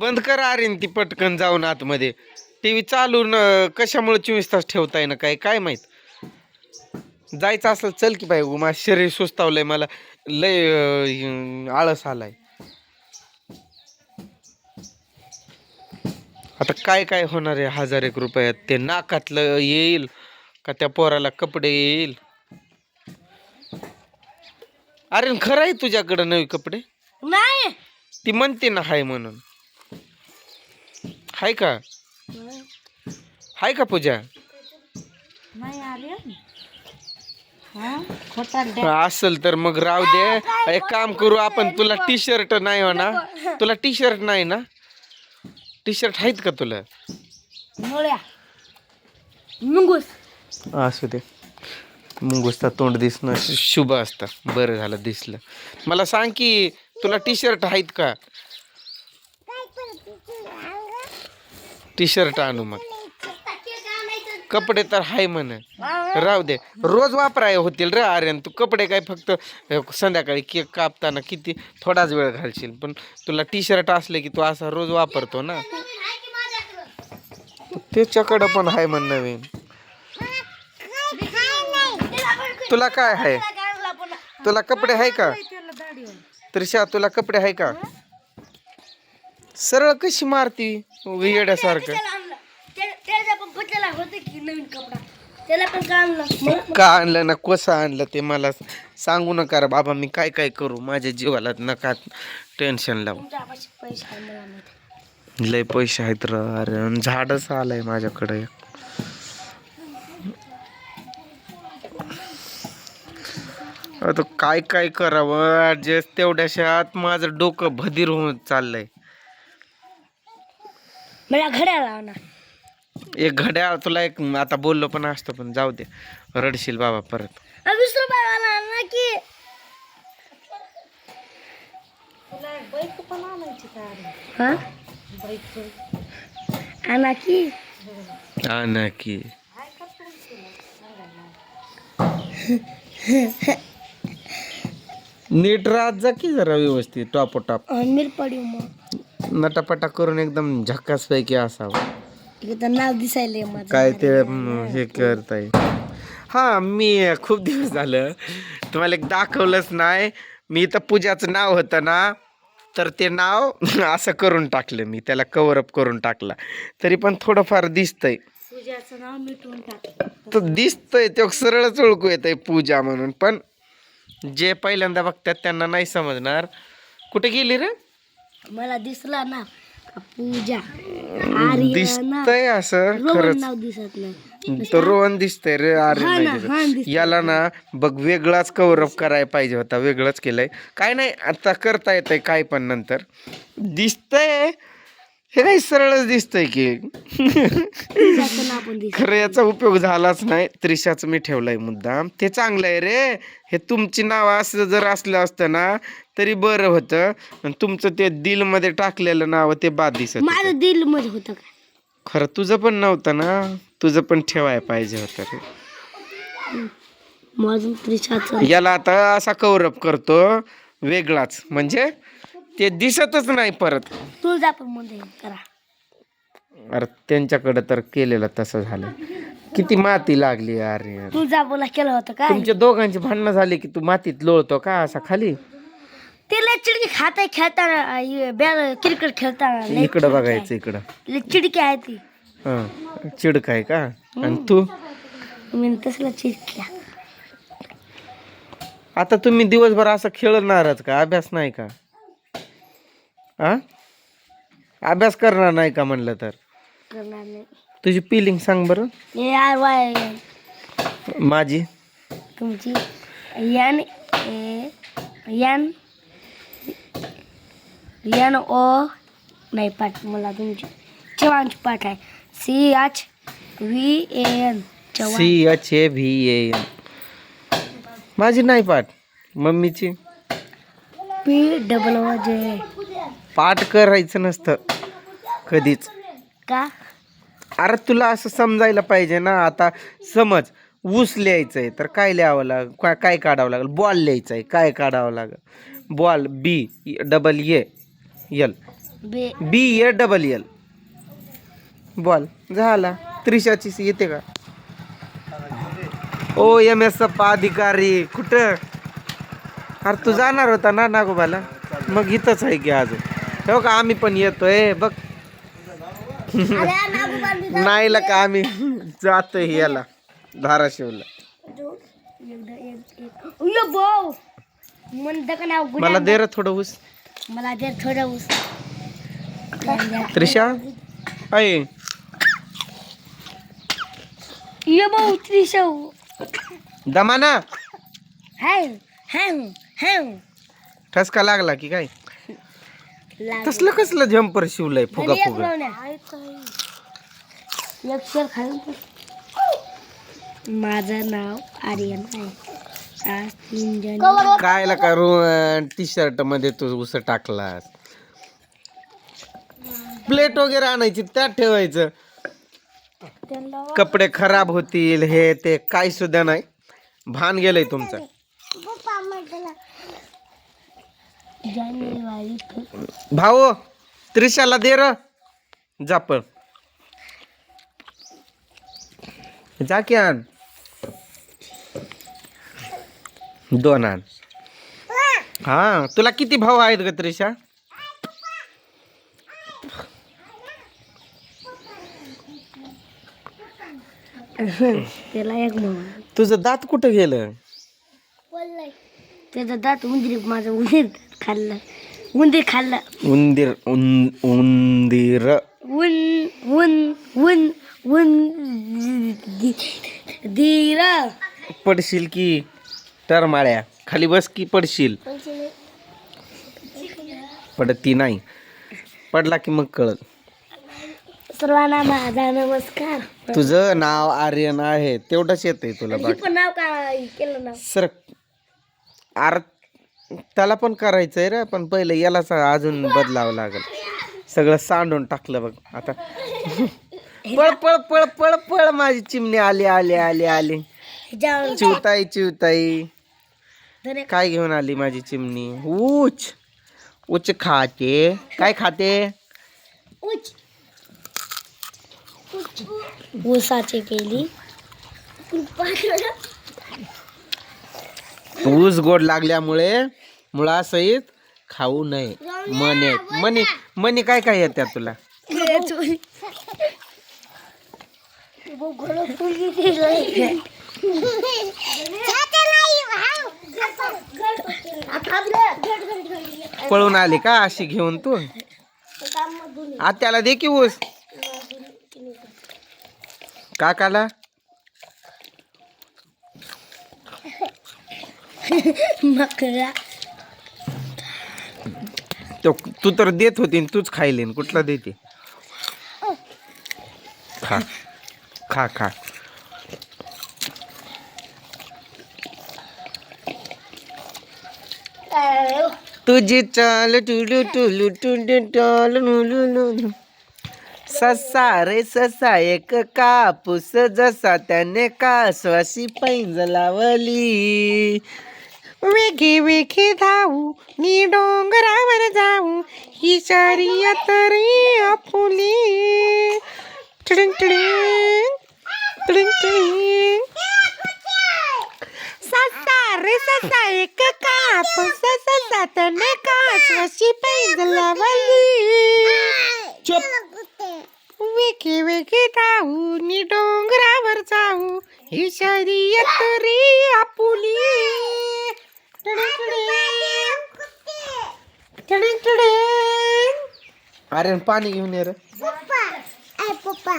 बंद कर अरे ती पटकन जाऊन आतमध्ये. टीव्ही चालून कशामुळे 24 तास ठेवताय ना काय काय माहित. जायचं असेल चल की बाई, माझं शरीर सुस्तावलंय, मला लय आळस आलाय. आता काय काय होणार आहे 1000 रुपयात? ते नाकातलं येईल का त्या पोराला कपडे येईल? अरे खरं आहे तुझ्याकडं नवी कपडे? नाही. ती म्हणते ना हाय म्हणून. हाय का? हाय का पूजा? नाही आले. हा असल तर मग राहू दे. एक काम करू आपण, तुला टी शर्ट नाही हो ना? तुला टी शर्ट नाही ना? टी शर्ट आहेत का तुला? मुंगूस असू दे. मुंगूसचा तोंड दिसणं शुभ असतं. बरं झालं दिसलं. मला सांग की तुला टी शर्ट आहेत का? टी शर्ट आणू मग. कपडे तर हाय म्हण. राहू दे, रोज वापराय होतील रे आर्यन. तू कपडे काय फक्त संध्याकाळी केक कापताना किती थोडाच वेळ घालशील, पण तुला टी शर्ट असले की तू असा रोज वापरतो ना. त्याच्याकडं पण हाय म्हण नवीन. तुला काय आहे? तुला कपडे आहे का? त्रिशा तुला कपडे आहे का? सरळ कशी मारती येड्यासारखं? का आणलं ना कसं आणलं ते मला सांगू नका रे बाबा. मी काय काय करू, माझ्या जीवाला नका टेन्शन लावू. लय पैसे आहेत र. अरे झाडच आलंय माझ्याकडे. आता काय काय करावं ऍडजस्ट. तेवढ्याशात माझं डोकं भदीर होऊन चाललंय. मला घड्याळ लाव ना. एक घड्याळ तुला एक आता बोललो पण असतो, पण जाऊ दे, रडशील बाबा परत. 20 रुपयाला ना की हा आणा की आणा की. नीट राहत जा की जरा व्यवस्थित. टॉप मिर पडू मग नटापटा करून एकदम झक्कास पैकी असावं. इथं नाव दिसायले माझं. काय ते हे करताय. हा मी खूप दिवस झालं तुम्हाला एक दाखवलंच नाही. मी इथं पूजाचं नाव होतं ना, तर ते नाव असं करून टाकलं मी. त्याला कव्हरअप करून टाकला. तरी पण थोडंफार दिसतंय. पूजाचं नाव मिटवून टाकलं तर दिसतंय ते सरळच ओळखू येतंय पूजा म्हणून. पण जे पहिल्यांदा बघतात त्यांना नाही समजणार. कुठे गेली रे? मला दिसला ना पूजा दिसतंय असं खरंच. नाव दिसत नाही. तर रोहन दिसतंय रे. अरे नाही दिसत. याला ना बघ वेगळाच कव्हरअप करायला पाहिजे होता. वेगळंच केलंय. काय नाही आता करता येतंय काय पण नंतर. दिसतंय हे काही सरळच दिसतंय की. खरं याचा उपयोग झालाच नाही. त्रिशाचं मी ठेवलंय मुद्दाम. ते चांगलं आहे रे. हे तुमची नावं असं जर असलं असतं ना तरी बरं होतं. तुमचं ते दिल मध्ये टाकलेलं नाव ते बाद दिसत. माझं दिल मध्ये होतं का? खरं तुझं पण नव्हतं ना. तुझं पण ठेवायला पाहिजे होतं रे. माझं त्रिशाचं. याला आता असा कव्हरअप करतो वेगळाच, म्हणजे ते दिसतच नाही परत. तुळजापूरमध्ये करा. अरे त्यांच्याकडे तर केलेलं तसं झालं. किती माती लागली अरे. तुळजापूरला केलं होतं का? तुमच्या दोघांची भांडणं झाली की तू मातीत लोळतो का असा खाली? तिला चिडकी खाताय खेळताना क्रिकेट खेळताना इकडं बघायचं इकडं. चिडकी आहे ती. हा चिडक आहे का? आणि तू? मी तसला चिडकी. आता तुम्ही दिवसभर असं खेळणारच का? अभ्यास नाही का? हा अभ्यास करणार नाही का म्हणलं तर? करणार नाही. तुझी फिलिंग सांग बरं. माझी तुमची एन एन ओ नाही पाठ. मला तुमची चव्हाणची पाठ आहे. CHVAN CHAVAN. माझी नाही पाठ. मम्मीची PWJ. पाठ करायचं नसतं कधीच. का? अरे तुला असं समजायला पाहिजे ना. आता समज ऊस लिहायचंय तर काय लिहावं लागेल? काय काढावं लागेल? बॉल लिहायचंय काय काढावं लागेल? Ball BAAL. BALL. बॉल झाला. त्रिशाची येते का? OMS अधिकारी कुठं? अरे तू जाणार होता ना नागोबाला, मग इथंच आहे की अजून. हो का, आम्ही पण येतोय बघ. नाही का आम्ही जातोय याला धाराशिवला. मला दे रे थोडं ऊस. मला दे थोडं ऊस. त्रिशा आहे ये भाऊ त्रिशा दमाना. हाय हाय हाय ठसका लागला की काय? तसलं कसलं जम्पर शिवलंय फुगा फुगा? माझं नाव आर्यन आहे. काय का टी शर्ट मध्ये तू उस टाकलास? प्लेट वगैरे आणायची त्यात ठेवायचं. कपडे खराब होतील हे ते काही सुद्धा नाही. भान गेलंय तुमचं. भाऊ त्रिशाला दे र जापळ. जा की आण. 2 आण. हा तुला किती भाऊ आहेत ग त्रिशा? त्याला एक भाऊ. तुझं दात कुठं गेलं? त्याचा दात माझं उंदीर खाल्लं. उंदीर खाल्लं. उंदीर उंदीर दीर. पडशील की टरमाळ्या खाली बस की पडशील. पडती नाही. पडला की मग कळत. सर्वांना माझा नमस्कार. तुझं नाव आर्यन आहे तेवढंच येतंय तुला. पण नाव काय केलं ना सर त्याला पण करायचंय रे, पण पहिलं याला अजून बदलावं लागल. सगळं सांडून टाकलं बघ आता. पळ पळ पळ पळ पळ माझी चिमणी आली आली आली आली. चिवताई चिवताई काय घेऊन आली माझी चिमणी? उच उच खाते. काय खाते? ऊसाची केली. ऊस गोड लागल्यामुळे मुळासहित खाऊ नये. मनी मनी काय काय येत्या तुला? पळून आली का अशी घेऊन तू? आत्याला दे की ऊस. काकाला तो तू तर देत होती तूच खायले कुठला देते? खा खा खा. तुझी चाल टुलू टुलू टुलू टुलू. ससा रे ससा एक कापूस जसा त्याने कासवाशी पैंज लावली. वेगी वेगी धावू नी डोंगरावर जाऊ ही शर्यत रे आपुली. टिडिंग टिडिंग टिडिंग टिडिंग. ससा रे ससा एक कापूस जसा त्याने कासवाशी पैंज लावली. चुप. वेगे वेगे धावू नी डोंगरावर जाऊ ही शर्यत रे आपुली. अरे पाणी घेऊन ये रे. पप्पा